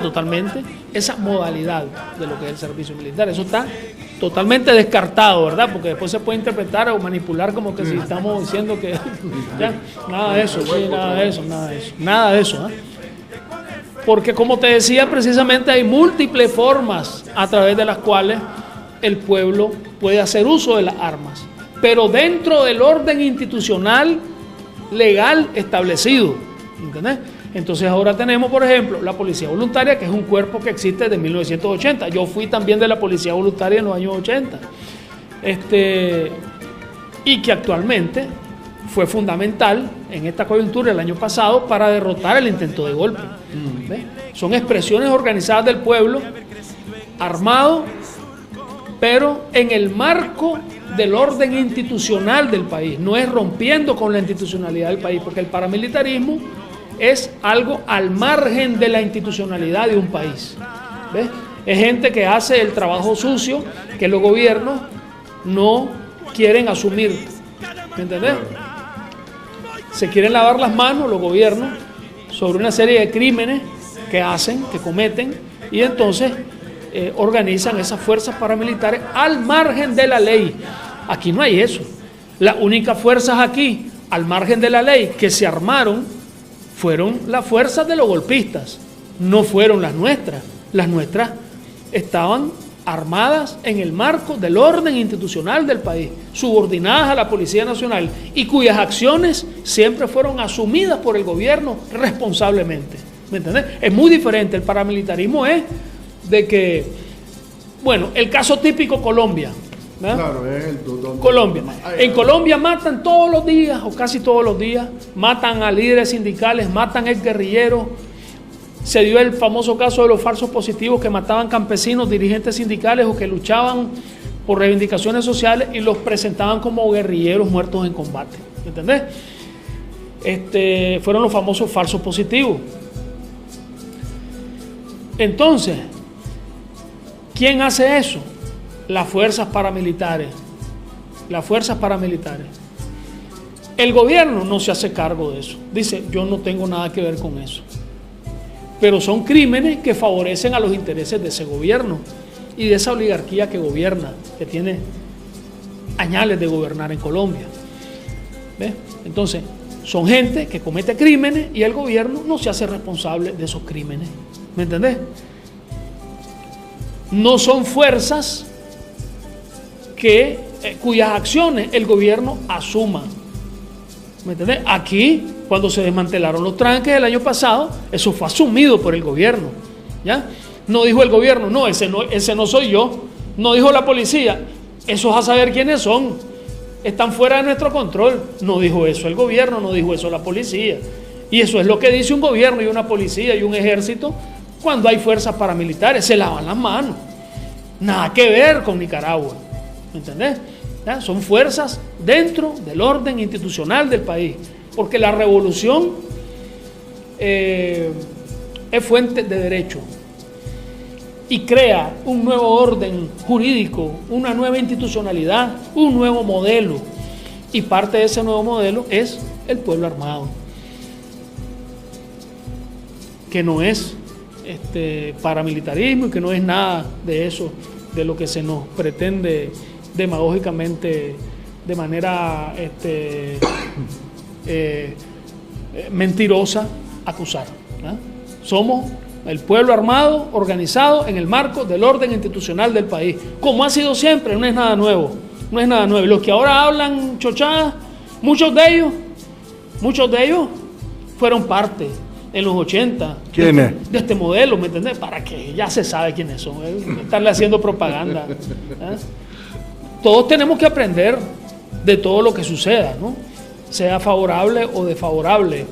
totalmente esa modalidad de lo que es el servicio militar. Eso está totalmente descartado, ¿verdad? Porque después se puede interpretar o manipular como que si estamos diciendo que ya, nada de eso, sí, nada de eso, ¿eh? Porque como te decía, precisamente hay múltiples formas a través de las cuales el pueblo puede hacer uso de las armas, pero dentro del orden institucional legal establecido, ¿entendés? Entonces ahora tenemos, por ejemplo, la policía voluntaria, que es un cuerpo que existe desde 1980. Yo fui también de la policía voluntaria en los años 80. Y que actualmente fue fundamental en esta coyuntura el año pasado para derrotar el intento de golpe. ¿Ves? Son expresiones organizadas del pueblo, armado, pero en el marco del orden institucional del país. No es rompiendo con la institucionalidad del país, porque el paramilitarismo es algo al margen de la institucionalidad de un país. ¿Ves? Es gente que hace el trabajo sucio que los gobiernos no quieren asumir. ¿Me entendés? Se quieren lavar las manos los gobiernos sobre una serie de crímenes que hacen, que cometen, y entonces organizan esas fuerzas paramilitares al margen de la ley. Aquí no hay eso. Las únicas fuerzas aquí, al margen de la ley, que se armaron fueron las fuerzas de los golpistas, no fueron las nuestras. Las nuestras estaban armadas en el marco del orden institucional del país, subordinadas a la Policía Nacional y cuyas acciones siempre fueron asumidas por el gobierno responsablemente. ¿Me entendés? Es muy diferente. El paramilitarismo es de que, bueno, el caso típico Colombia. ¿verdad? Claro, es Colombia. En Colombia matan todos los días, o casi todos los días, matan a líderes sindicales, matan a guerrilleros. Se dio el famoso caso de los falsos positivos que mataban campesinos, dirigentes sindicales o que luchaban por reivindicaciones sociales y los presentaban como guerrilleros muertos en combate. ¿Entendés? Fueron los famosos falsos positivos. Entonces, ¿quién hace eso? Las fuerzas paramilitares. Las fuerzas paramilitares. El gobierno no se hace cargo de eso. Dice, yo no tengo nada que ver con eso. Pero son crímenes que favorecen a los intereses de ese gobierno y de esa oligarquía que gobierna, que tiene añales de gobernar en Colombia. ¿Ves? Entonces, son gente que comete crímenes y el gobierno no se hace responsable de esos crímenes. ¿Me entendés? No son fuerzas cuyas acciones el gobierno asuma. ¿Me entendés? Aquí, cuando se desmantelaron los tranques el año pasado, eso fue asumido por el gobierno. ¿Ya? No dijo el gobierno, no, ese no soy yo. No dijo la policía, esos a saber quiénes son. Están fuera de nuestro control. No dijo eso el gobierno, no dijo eso la policía. Y eso es lo que dice un gobierno y una policía y un ejército cuando hay fuerzas paramilitares. Se lavan las manos. Nada que ver con Nicaragua. ¿Me entendés? ¿Ya? Son fuerzas dentro del orden institucional del país. Porque la revolución es fuente de derecho. Y crea un nuevo orden jurídico, una nueva institucionalidad, un nuevo modelo. Y parte de ese nuevo modelo es el pueblo armado. Que no es paramilitarismo y que no es nada de eso, de lo que se nos pretende demagógicamente, de manera mentirosa, acusar. ¿No? Somos el pueblo armado, organizado en el marco del orden institucional del país, como ha sido siempre. No es nada nuevo, no es nada nuevo. Los que ahora hablan chochadas, muchos de ellos fueron parte en los 80 de este modelo, ¿me entendés? Para que ya se sabe quiénes son, estarle haciendo propaganda. Todos tenemos que aprender de todo lo que suceda, ¿no? Sea favorable o desfavorable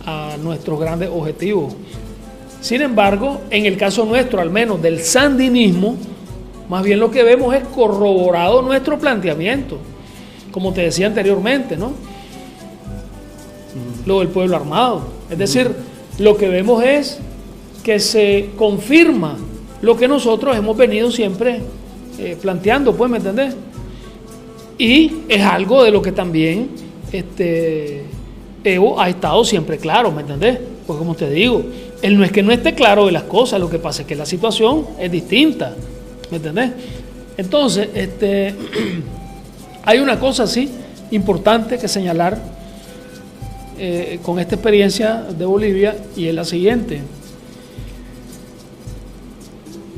a nuestros grandes objetivos. Sin embargo, en el caso nuestro, al menos del sandinismo, más bien lo que vemos es corroborado nuestro planteamiento, como te decía anteriormente, ¿no? Lo del pueblo armado. Es decir, lo que vemos es que se confirma lo que nosotros hemos venido siempre planteando, pues, ¿me entendés? Y es algo de lo que también Evo ha estado siempre claro, ¿me entendés? Pues como te digo, Él no es que no esté claro de las cosas, lo que pasa es que la situación es distinta, ¿me entendés? Entonces, hay una cosa así importante que señalar con esta experiencia de Bolivia, y es la siguiente.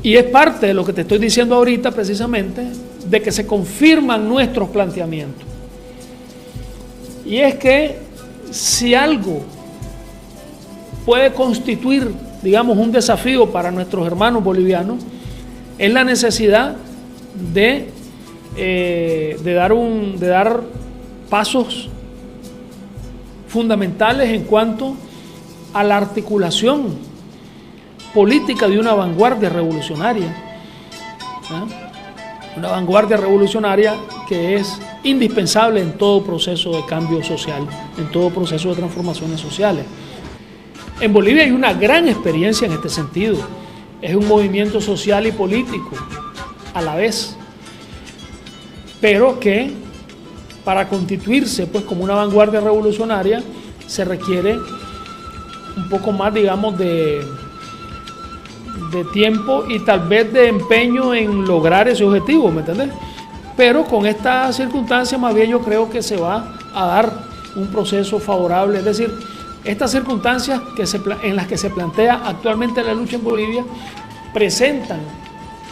Y es parte de lo que te estoy diciendo ahorita, precisamente, de que se confirman nuestros planteamientos. Y es que si algo puede constituir, digamos, un desafío para nuestros hermanos bolivianos, es la necesidad de dar pasos fundamentales en cuanto a la articulación política de una vanguardia revolucionaria. Una vanguardia revolucionaria que es indispensable en todo proceso de cambio social, en todo proceso de transformaciones sociales. En Bolivia hay una gran experiencia en este sentido. Es un movimiento social y político a la vez, pero que para constituirse pues como una vanguardia revolucionaria se requiere un poco más, digamos, de tiempo y tal vez de empeño en lograr ese objetivo, ¿me entendés? Pero con esta circunstancia más bien yo creo que se va a dar un proceso favorable, es decir, estas circunstancias en las que se plantea actualmente la lucha en Bolivia presentan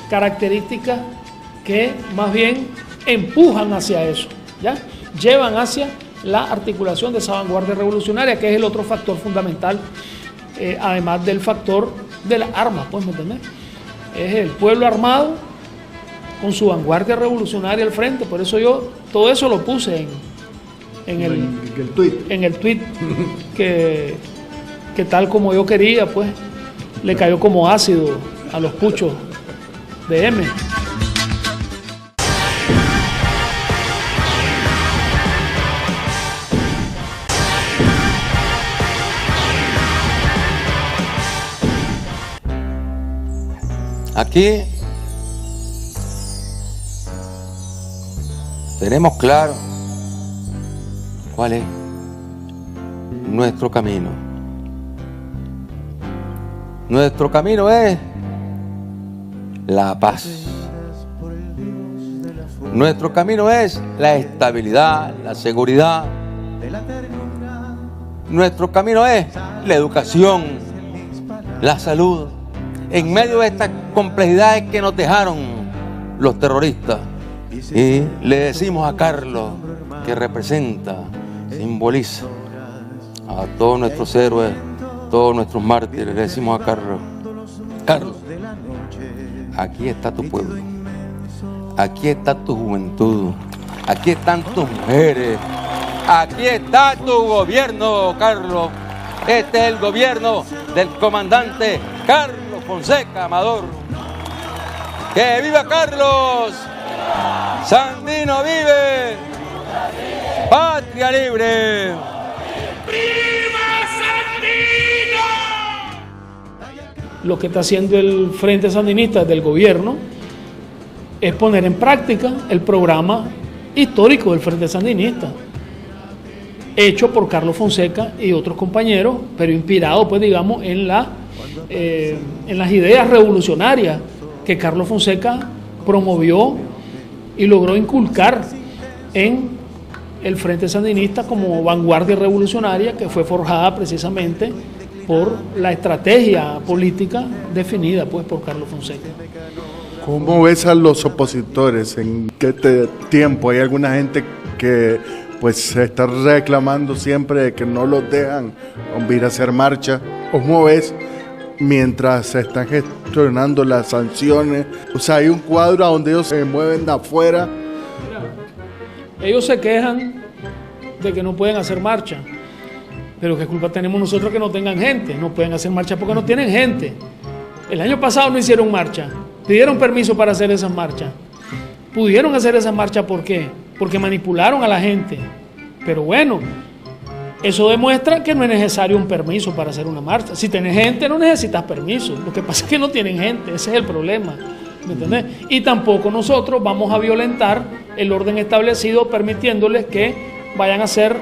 características que más bien empujan hacia eso, ¿ya? Llevan hacia la articulación de esa vanguardia revolucionaria, que es el otro factor fundamental, además del factor de las armas, pues, ¿me entendés? Es el pueblo armado con su vanguardia revolucionaria al frente. Por eso yo todo eso lo puse en el tweet que tal como yo quería, pues le cayó como ácido a los puchos de M. Aquí tenemos claro cuál es nuestro camino. Nuestro camino es la paz. Nuestro camino es la estabilidad, la seguridad. Nuestro camino es la educación, la salud. En medio de estas complejidades que nos dejaron los terroristas, y le decimos a Carlos, que representa, simboliza a todos nuestros héroes, todos nuestros mártires, le decimos a Carlos, Carlos, aquí está tu pueblo, aquí está tu juventud, aquí están tus mujeres, aquí está tu gobierno, Carlos. Este es el gobierno del comandante Carlos Fonseca Amador. ¡Que viva Carlos! ¡Sandino vive! ¡Patria libre! ¡Viva Sandino! Lo que está haciendo el Frente Sandinista del gobierno es poner en práctica el programa histórico del Frente Sandinista, hecho por Carlos Fonseca y otros compañeros, pero inspirado, pues, digamos, en las ideas revolucionarias que Carlos Fonseca promovió y logró inculcar en el Frente Sandinista como vanguardia revolucionaria, que fue forjada precisamente por la estrategia política definida, pues, por Carlos Fonseca. ¿Cómo ves a los opositores en este tiempo? Hay alguna gente que pues se está reclamando siempre de que no los dejan ir a hacer marcha. ¿Cómo ves mientras se están gestionando las sanciones? O sea, hay un cuadro a donde ellos se mueven de afuera. Ellos se quejan de que no pueden hacer marcha, pero ¿qué culpa tenemos nosotros que no tengan gente? No pueden hacer marcha porque no tienen gente. El año pasado no hicieron marcha, pidieron permiso para hacer esas marchas. Pudieron hacer esa marcha, ¿por qué? Porque manipularon a la gente. Pero bueno, eso demuestra que no es necesario un permiso para hacer una marcha. Si tienes gente, no necesitas permiso. Lo que pasa es que no tienen gente, ese es el problema, ¿me entendés? Y tampoco nosotros vamos a violentar el orden establecido permitiéndoles que vayan a hacer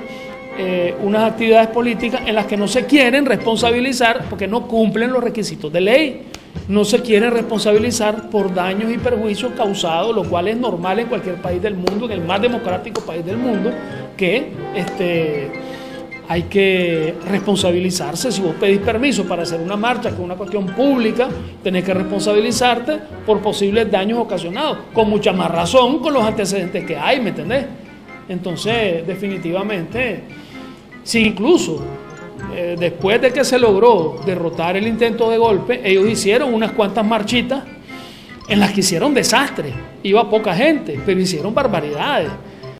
unas actividades políticas en las que no se quieren responsabilizar porque no cumplen los requisitos de ley. No se quieren responsabilizar por daños y perjuicios causados, lo cual es normal en cualquier país del mundo, en el más democrático país del mundo, que hay que responsabilizarse. Si vos pedís permiso para hacer una marcha, que es una cuestión pública, tenés que responsabilizarte por posibles daños ocasionados, con mucha más razón con los antecedentes que hay, ¿me entendés? Entonces, definitivamente, si incluso después de que se logró derrotar el intento de golpe, ellos hicieron unas cuantas marchitas en las que hicieron desastres. Iba poca gente, pero hicieron barbaridades.